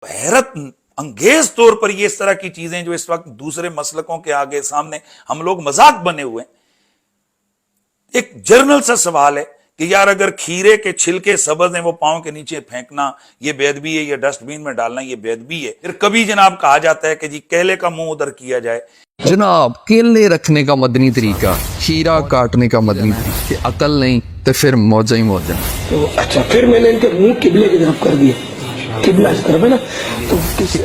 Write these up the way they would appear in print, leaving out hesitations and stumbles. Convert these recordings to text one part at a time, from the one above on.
حیرت انگیز طور پر یہ اس طرح کی چیزیں جو اس وقت دوسرے مسلکوں کے آگے سامنے ہم لوگ مذاق بنے ہوئے ہیں. ایک جرنل سا سوال ہے کہ یار اگر کھیرے کے چھلکے سبز ہیں وہ پاؤں کے نیچے پھینکنا یہ بے ادبی ہے، یا ڈسٹ بین میں ڈالنا یہ بے ادبی ہے. پھر کبھی جناب کہا جاتا ہے کہ جی کیلے کا منہ ادھر کیا جائے. جناب کیلے رکھنے کا مدنی طریقہ، کھیرا کاٹنے کا مدنی طریقہ، عقل نہیں تو پھر موجہ ہی موجہ. تو اچھا پھر میں نے ان کے منہ قبلے کی طرف کر دیا، قبلہ اس طرف ہے نا. تو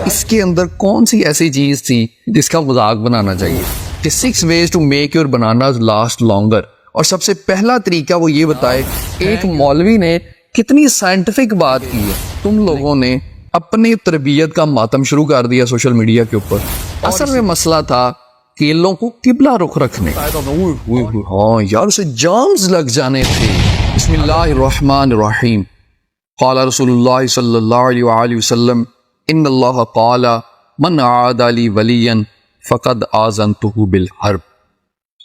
اس کے اندر کون سی ایسی چیز تھی جس کا مذاق بنانا چاہیے کہ 6 ways to make your bananas last longer. اور سب سے پہلا طریقہ وہ یہ بتائے ایک مولوی نے کتنی سائنٹیفک بات کی ہے. تم لوگوں نے اپنی تربیت کا ماتم شروع کر دیا سوشل میڈیا کے اوپر. اصل میں مسئلہ تھا کیلوں کو قبلہ رخ رکھنے. ہاں یار اسے جامز لگ جانے تھے. بسم اللہ الرحمن الرحیم. قال رسول اللہ صلی اللہ علیہ وآلہ وسلم ان اللہ قال من عاد لی ولیا فقد آذنتہ بالحرب.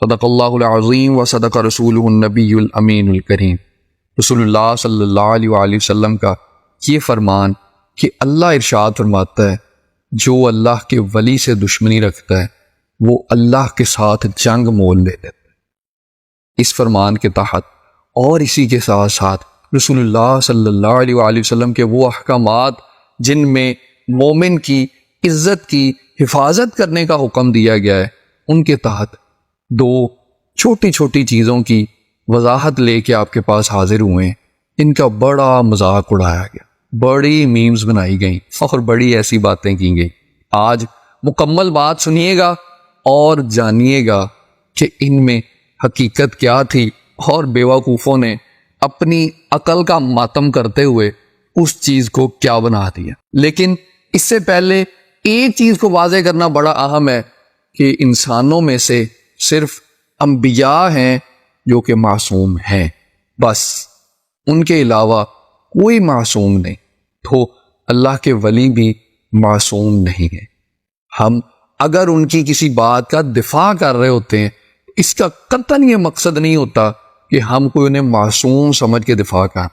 صدق اللہ العظیم و صدق رسولہ النبی الامین الکریم. رسول اللہ صلی اللہ علیہ وآلہ وسلم کا یہ فرمان کہ اللہ ارشاد فرماتا ہے جو اللہ کے ولی سے دشمنی رکھتا ہے وہ اللہ کے ساتھ جنگ مول لے لیتا ہے. اس فرمان کے تحت اور اسی کے ساتھ ساتھ رسول اللہ صلی اللہ علیہ وآلہ وسلم کے وہ احکامات جن میں مومن کی عزت کی حفاظت کرنے کا حکم دیا گیا ہے، ان کے تحت 2 چھوٹی چھوٹی چیزوں کی وضاحت لے کے آپ کے پاس حاضر ہوئے ہیں. ان کا بڑا مذاق اڑایا گیا، بڑی میمز بنائی گئیں اور بڑی ایسی باتیں کی گئیں. آج مکمل بات سنیے گا اور جانیے گا کہ ان میں حقیقت کیا تھی اور بیوقوفوں نے اپنی عقل کا ماتم کرتے ہوئے اس چیز کو کیا بنا دیا. لیکن اس سے پہلے ایک چیز کو واضح کرنا بڑا اہم ہے کہ انسانوں میں سے صرف انبیاء ہیں جو کہ معصوم ہیں، بس ان کے علاوہ کوئی معصوم نہیں. تو اللہ کے ولی بھی معصوم نہیں ہیں. ہم اگر ان کی کسی بات کا دفاع کر رہے ہوتے ہیں اس کا قطعاً یہ مقصد نہیں ہوتا کہ ہم کوئی انہیں معصوم سمجھ کے دفاع کریں.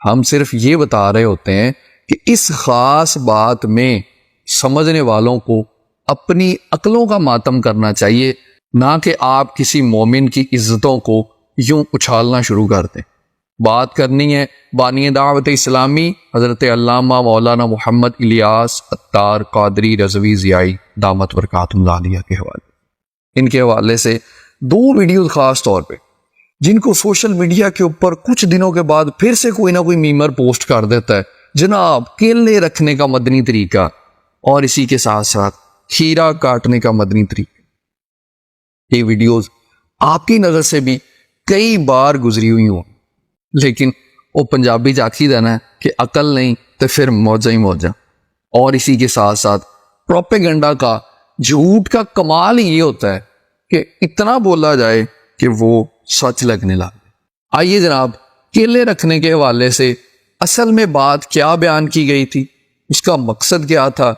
ہم صرف یہ بتا رہے ہوتے ہیں کہ اس خاص بات میں سمجھنے والوں کو اپنی عقلوں کا ماتم کرنا چاہیے، نہ کہ آپ کسی مومن کی عزتوں کو یوں اچھالنا شروع کر دیں. بات کرنی ہے بانی دعوت اسلامی حضرت علامہ مولانا محمد الیاس عطار قادری رضوی ضیائی دامت برکاتہم العالیہ کے حوالے. ان کے حوالے سے 2 ویڈیوز خاص طور پہ جن کو سوشل میڈیا کے اوپر کچھ دنوں کے بعد پھر سے کوئی نہ کوئی میمر پوسٹ کر دیتا ہے. جناب کیلے رکھنے کا مدنی طریقہ اور اسی کے ساتھ ساتھ کھیرا کاٹنے کا مدنی طریقہ. یہ ویڈیوز آپ کی نظر سے بھی کئی بار گزری ہوئی ہوں، لیکن وہ پنجابی جاکید ہے نا کہ عقل نہیں تو پھر موجہ ہی موجہ. اور اسی کے ساتھ ساتھ پروپیگنڈا کا جھوٹ کا کمال ہی یہ ہوتا ہے کہ اتنا بولا جائے کہ وہ سچ لگنے لگے. آئیے جناب کیلے رکھنے کے حوالے سے اصل میں بات کیا بیان کی گئی تھی، اس کا مقصد کیا تھا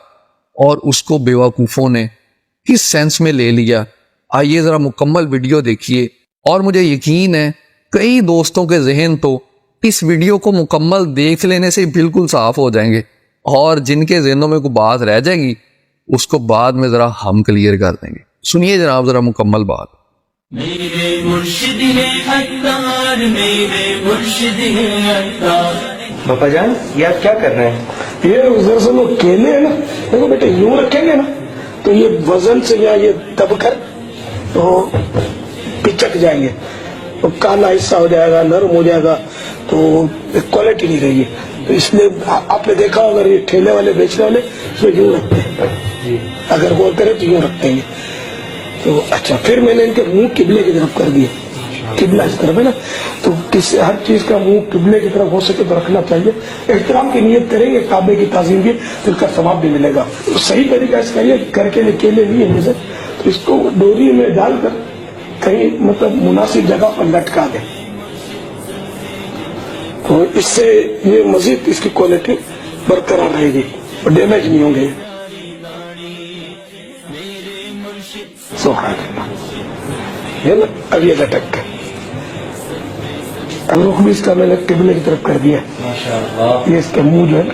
اور اس کو بیوقوفوں نے کس سینس میں لے لیا. آئیے ذرا مکمل ویڈیو دیکھیے اور مجھے یقین ہے کئی دوستوں کے ذہن تو اس ویڈیو کو مکمل دیکھ لینے سے بالکل صاف ہو جائیں گے، اور جن کے ذہنوں میں کوئی بات رہ جائے گی اس کو بعد میں ذرا ہم کلیئر کر دیں گے. سنیے جناب ذرا مکمل بات. میرے مرشد ہے عطار، میرے مرشد ہے عطار. باپا جان یہ آپ کیا کر رہے ہیں؟ یہ دراصل وہ کیلے ہیں نا، دیکھو بیٹے یوں رکھیں گے نا تو یہ وزن سے یا یہ دب کر تو پچک جائیں گے، تو کالا حصہ ہو جائے گا، نرم ہو جائے گا، تو کوالٹی نہیں رہی ہے. تو اس لیے آپ نے دیکھا اگر یہ ٹھیلے والے بیچنے والے اس میں یوں رکھتے ہیں، اگر غور کریں تو یوں رکھتے ہیں. تو اچھا پھر میں نے ان کے منہ قبلے کی طرف کر دیا، قبلہ اس طرف ہے نا. تو ہر چیز کا منہ قبلے کی طرف ہو سکے تو رکھنا چاہیے. احترام کی نیت کریں گے، کعبے کی تعظیم کی، تو اس کا ثواب بھی ملے گا. تو صحیح طریقہ اس کا یہ کر کے کیلے لیے مجھے تو اس کو ڈوری میں ڈال کر کہیں مطلب مناسب جگہ پر لٹکا دیں، تو اس سے یہ مزید اس کی کوالٹی برقرار رہے گی اور ڈیمیج نہیں ہوں گے. سبحان اللہ. یہ نا اب یہ لٹک کر رخ بھی اس کا میں نے قبلے کی طرف کر دیا. یہ اس کا منہ جو ہے نا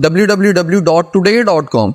www.today.com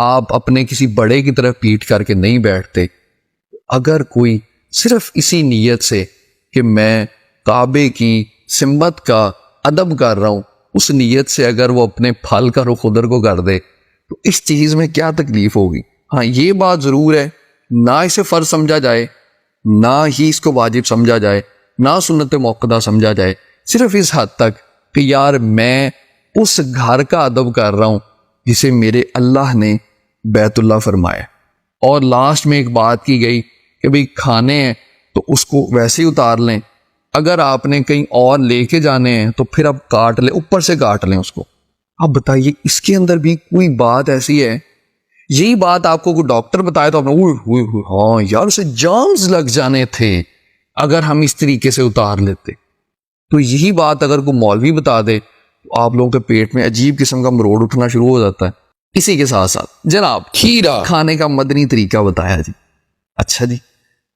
آپ اپنے کسی بڑے کی طرف پیٹ کر کے نہیں بیٹھتے. اگر کوئی صرف اسی نیت سے کہ میں کعبے کی سمت کا ادب کر رہا ہوں، اس نیت سے اگر وہ اپنے پھل کا رخ ادھر کو کر دے تو اس چیز میں کیا تکلیف ہوگی؟ ہاں یہ بات ضرور ہے، نہ اسے فرض سمجھا جائے، نہ ہی اس کو واجب سمجھا جائے، نہ سنت موقدہ سمجھا جائے، صرف اس حد تک کہ یار میں اس گھر کا ادب کر رہا ہوں جسے میرے اللہ نے بیت اللہ فرمایا. اور لاسٹ میں ایک بات کی گئی کہ بھئی کھانے ہیں تو اس کو ویسے ہی اتار لیں، اگر آپ نے کہیں اور لے کے جانے ہیں تو پھر آپ کاٹ لیں، اوپر سے کاٹ لیں اس کو. اب بتائیے اس کے اندر بھی کوئی بات ایسی ہے؟ یہی بات آپ کو کوئی ڈاکٹر بتائے تو آپ نے ہاں یار اسے جامز لگ جانے تھے اگر ہم اس طریقے سے اتار لیتے. تو یہی بات اگر کوئی مولوی بتا دے تو آپ لوگوں کے پیٹ میں عجیب قسم کا مروڑ اٹھنا شروع ہو جاتا ہے. اسی کے ساتھ ساتھ جناب کھیرا کھانے کا مدنی طریقہ بتایا جی. اچھا جی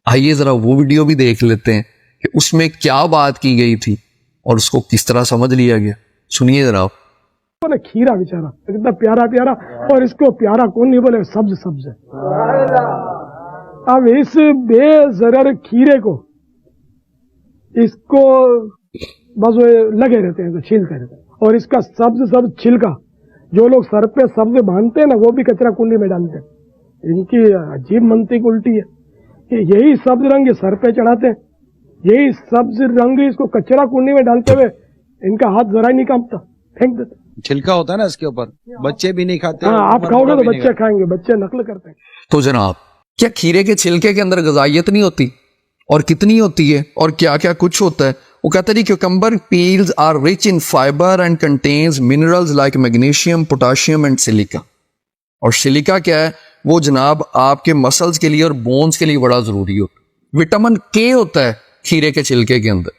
آئیے ذرا وہ ویڈیو بھی دیکھ لیتے ہیں کہ اس میں کیا بات کی گئی تھی اور اس کو کس طرح سمجھ لیا گیا. سنیے ذرا. کھیرا بیچارہ اتنا پیارا پیارا، اور اس کو پیارا کون نہیں بولے، سبز سبز ہے. اب اس بے ضرر کھیرے کو اس کو بس وہ لگے رہتے ہیں، چھیلتے رہتے ہیں، اور اس کا سبز سبز چھلکا جو لوگ سر پہ سبز باندھتے ہیں نا وہ بھی کچرا کنڈی میں ڈالتے ہیں. ان کی عجیب منطق الٹی ہے کہ یہی سبز رنگ یہ سر پہ چڑھاتے ہیں، یہی سبز رنگ اس کو کچرا کنڈی میں ڈالتے ہوئے ان کا ہاتھ ذرا ہی نہیں کانپتا، پھینک دیتے. چھلکا ہوتا ہے نا اس کے اوپر، بچے بھی نہیں کھاتے. ہاں آپ کھاؤ گے تو بچے کھائیں گے، بچے نقل کرتے ہیں. تو جناب کیا کھیرے کے چھلکے کے اندر غذائیت نہیں ہوتی؟ اور کتنی ہوتی ہے اور کیا کیا کچھ ہوتا ہے؟ وہ کہتا ہے cucumber peels are rich in fibre and contains minerals like magnesium, potassium and silica. اور سلیکا کیا ہے؟ وہ جناب آپ کے مسلز کے لیے اور بونز کے لیے بڑا ضروری ہوتا ہے. وٹامن کے ہوتا ہے کھیرے کے چھلکے کے اندر.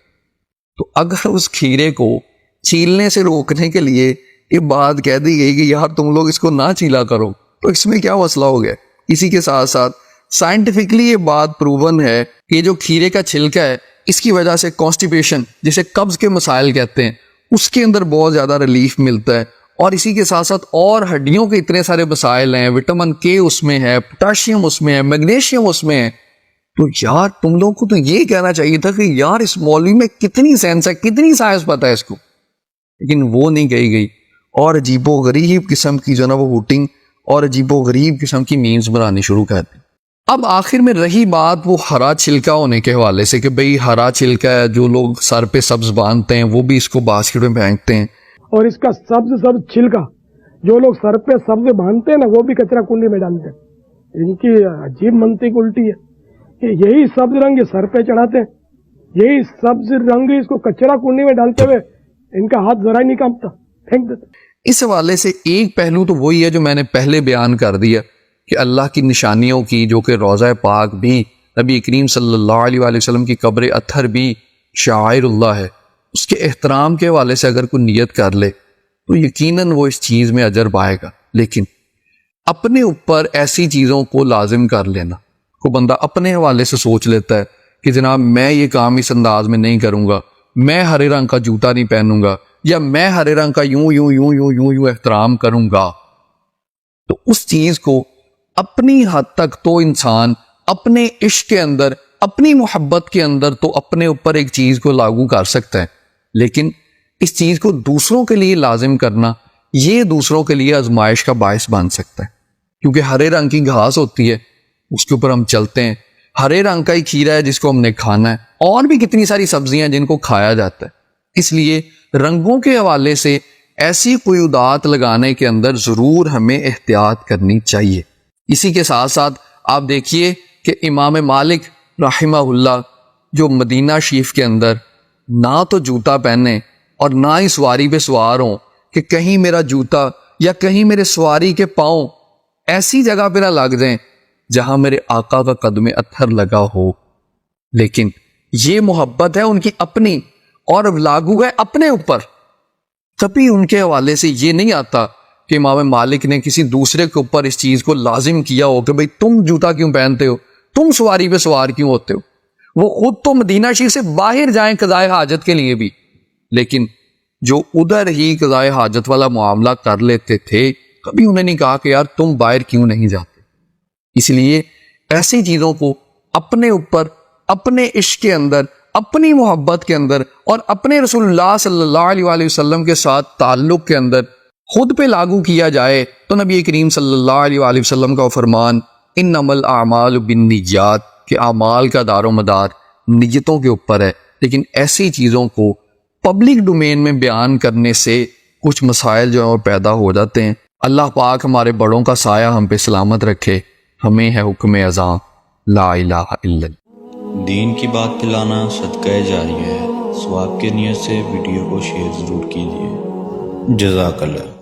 تو اگر اس کھیرے کو چھیلنے سے روکنے کے لیے یہ بات کہہ دی گئی کہ یار تم لوگ اس کو نہ چھیلا کرو تو اس میں کیا مسئلہ ہو گیا؟ اسی کے ساتھ ساتھ سائنٹیفکلی یہ بات پروون ہے کہ جو کھیرے کا چھلکا ہے اس کی وجہ سے کانسٹیپیشن جسے قبض کے مسائل کہتے ہیں اس کے اندر بہت زیادہ ریلیف ملتا ہے. اور اسی کے ساتھ ساتھ اور ہڈیوں کے اتنے سارے مسائل ہیں، وٹامن کے اس میں ہے، پوٹاشیم اس میں ہے، میگنیشیم اس میں ہے. تو یار تم لوگوں کو تو یہ کہنا چاہیے تھا کہ یار اس مولوی میں کتنی سائنس ہے، کتنی سائنس پتہ ہے اس کو، لیکن وہ نہیں کہی گئی. اور عجیب و غریب قسم کی جو نا وہ ہوٹنگ اور عجیب و غریب قسم کی میمز بنانی شروع کر دی. اب آخر میں رہی بات وہ ہرا چھلکا ہونے کے حوالے سے کہ بھئی ہرا چھلکا ہے، جو لوگ سر پہ سبز باندھتے ہیں وہ بھی اس کو باسکٹ میں پھینکتے ہیں. اور اس کا سبز سبز چھلکا جو لوگ سر پہ سبز باندھتے ہیں نا وہ بھی کچرا کنڈی میں ڈالتے ہیں. ان کی عجیب منطق الٹی ہے کہ یہی سبز رنگ یہ سر پہ چڑھاتے ہیں، یہی سبز رنگ اس کو کچرا کنڈی میں ڈالتے ہوئے ان کا ہاتھ ذرا ہی نہیں کانپتا، پھینک دیتے. اس حوالے سے ایک پہلو تو وہی ہے جو میں نے پہلے بیان کر دیا کہ اللہ کی نشانیوں کی، جو کہ روضہ پاک بھی، نبی کریم صلی اللہ علیہ وآلہ وسلم کی قبر اطہر بھی شعائر اللہ ہے، اس کے احترام کے حوالے سے اگر کوئی نیت کر لے تو یقیناً وہ اس چیز میں اجر پائے گا. لیکن اپنے اوپر ایسی چیزوں کو لازم کر لینا، کو بندہ اپنے حوالے سے سوچ لیتا ہے کہ جناب میں یہ کام اس انداز میں نہیں کروں گا، میں ہرے رنگ کا جوتا نہیں پہنوں گا، یا میں ہرے رنگ کا یوں یوں یوں یوں یوں یوں احترام کروں گا. تو اس چیز کو اپنی حد تک تو انسان اپنے عشق کے اندر، اپنی محبت کے اندر تو اپنے اوپر ایک چیز کو لاگو کر سکتا ہے، لیکن اس چیز کو دوسروں کے لیے لازم کرنا یہ دوسروں کے لیے آزمائش کا باعث بن سکتا ہے. کیونکہ ہرے رنگ کی گھاس ہوتی ہے، اس کے اوپر ہم چلتے ہیں، ہرے رنگ کا ہی کھیرا ہے جس کو ہم نے کھانا ہے، اور بھی کتنی ساری سبزیاں جن کو کھایا جاتا ہے. اس لیے رنگوں کے حوالے سے ایسی قیودات لگانے کے اندر ضرور ہمیں احتیاط کرنی چاہیے. اسی کے ساتھ ساتھ آپ دیکھیے کہ امام مالک رحمہ اللہ جو مدینہ شریف کے اندر نہ تو جوتا پہنے اور نہ ہی سواری پہ سوار ہوں کہ کہیں میرا جوتا یا کہیں میرے سواری کے پاؤں ایسی جگہ پہ نہ لگ جائیں جہاں میرے آقا کا قدم اطہر لگا ہو. لیکن یہ محبت ہے ان کی اپنی اور لاگو ہے اپنے اوپر. کبھی ان کے حوالے سے یہ نہیں آتا کہ امام مالک نے کسی دوسرے کے اوپر اس چیز کو لازم کیا ہو کہ بھئی تم جوتا کیوں پہنتے ہو، تم سواری پہ سوار کیوں ہوتے ہو. وہ خود تو مدینہ شریف سے باہر جائیں قضائے حاجت کے لیے بھی، لیکن جو ادھر ہی قضائے حاجت والا معاملہ کر لیتے تھے کبھی انہیں نہیں کہا کہ یار تم باہر کیوں نہیں جاتے. اس لیے ایسی چیزوں کو اپنے اوپر، اپنے عشق کے اندر، اپنی محبت کے اندر اور اپنے رسول اللہ صلی اللہ علیہ وآلہ وسلم کے ساتھ تعلق کے اندر خود پہ لاگو کیا جائے تو نبی کریم صلی اللہ علیہ وآلہ وسلم کا فرمان انما الاعمال بالنیات کہ اعمال کا دار و مدار نیتوں کے اوپر ہے. لیکن ایسی چیزوں کو پبلک ڈومین میں بیان کرنے سے کچھ مسائل جو ہیں وہ پیدا ہو جاتے ہیں. اللہ پاک ہمارے بڑوں کا سایہ ہم پہ سلامت رکھے. ہمیں ہے حکم اذاں لا الہ الا اللہ. دین کی بات پھیلانا صدقہ جاریہ ہے. ثواب کی نیت سے ویڈیو کو شیئر ضرور کیجیے. جزاک اللہ.